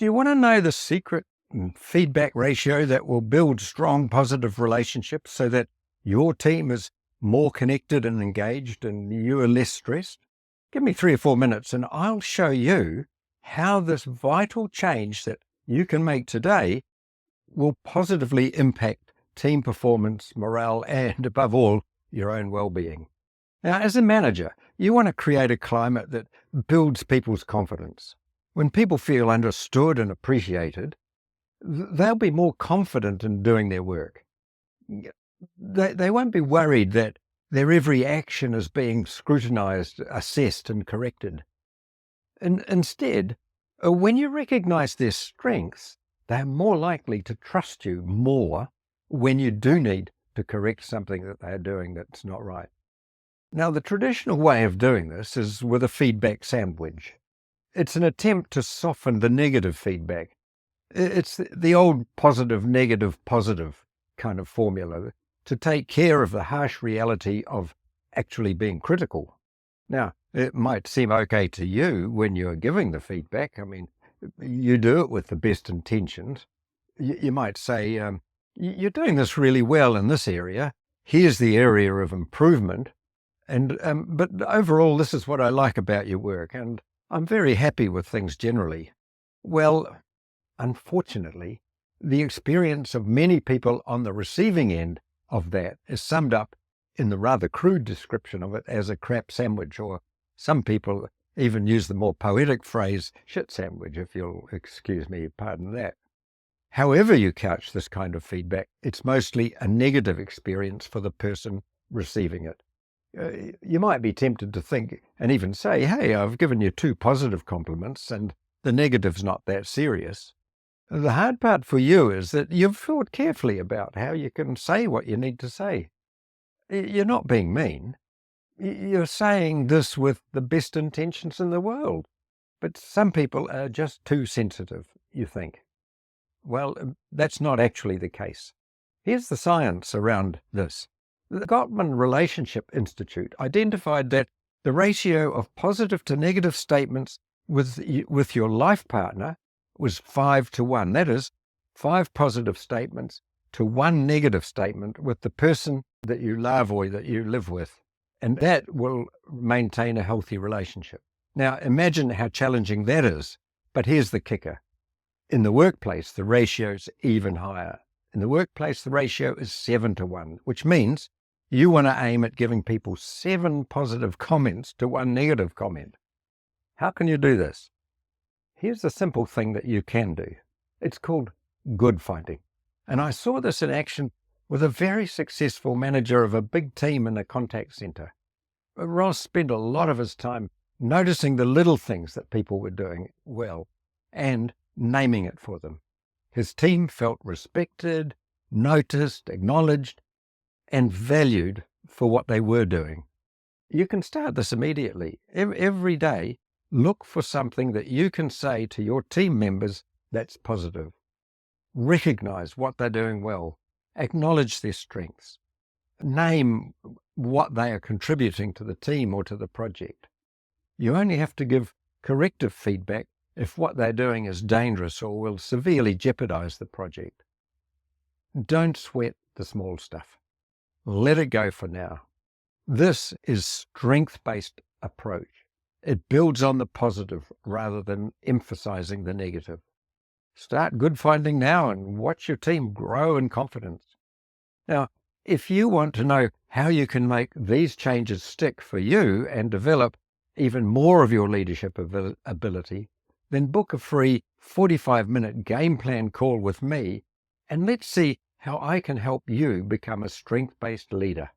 Do you want to know the secret feedback ratio that will build strong, positive relationships so that your team is more connected and engaged and you are less stressed? Give me 3 or 4 minutes and I'll show you how this vital change that you can make today will positively impact team performance, morale, and above all, your own well-being. Now, as a manager, you want to create a climate that builds people's confidence. When people feel understood and appreciated, they'll be more confident in doing their work. They won't be worried that their every action is being scrutinized, assessed, and corrected. Instead, when you recognize their strengths, they're more likely to trust you more when you do need to correct something that they're doing that's not right. Now, the traditional way of doing this is with a feedback sandwich. It's an attempt to soften the negative feedback. It's the old positive, negative, positive kind of formula to take care of the harsh reality of actually being critical. Now, it might seem okay to you when you're giving the feedback. I mean, you do it with the best intentions. You might say, you're doing this really well in this area. Here's the area of improvement. But overall, this is what I like about your work, and I'm very happy with things generally. Well, unfortunately, the experience of many people on the receiving end of that is summed up in the rather crude description of it as a crap sandwich, or some people even use the more poetic phrase, shit sandwich, if you'll excuse me, pardon that. However you couch this kind of feedback, it's mostly a negative experience for the person receiving it. You might be tempted to think and even say, hey, I've given you 2 positive compliments and the negative's not that serious. The hard part for you is that you've thought carefully about how you can say what you need to say. You're not being mean. You're saying this with the best intentions in the world. But some people are just too sensitive, you think. Well, that's not actually the case. Here's the science around this. The Gottman Relationship Institute identified that the ratio of positive to negative statements with your life partner was 5 to 1. That is, 5 positive statements to 1 negative statement with the person that you love or that you live with. And that will maintain a healthy relationship. Now, imagine how challenging that is. But here's the kicker. In the workplace, the ratio's even higher. In the workplace, the ratio is 7 to 1, which means you want to aim at giving people 7 positive comments to 1 negative comment. How can you do this? Here's a simple thing that you can do. It's called good finding. And I saw this in action with a very successful manager of a big team in a contact center. Ross spent a lot of his time noticing the little things that people were doing well and naming it for them. His team felt respected, noticed, acknowledged, and valued for what they were doing. You can start this immediately. Every day, look for something that you can say to your team members that's positive. Recognize what they're doing well. Acknowledge their strengths. Name what they are contributing to the team or to the project. You only have to give corrective feedback if what they're doing is dangerous or will severely jeopardize the project. Don't sweat the small stuff. Let it go for now. This is strength-based approach. It builds on the positive rather than emphasizing the negative. Start good finding now and watch your team grow in confidence. Now, if you want to know how you can make these changes stick for you and develop even more of your leadership ability, then book a free 45-minute game plan call with me, and let's see how I can help you become a strength-based leader.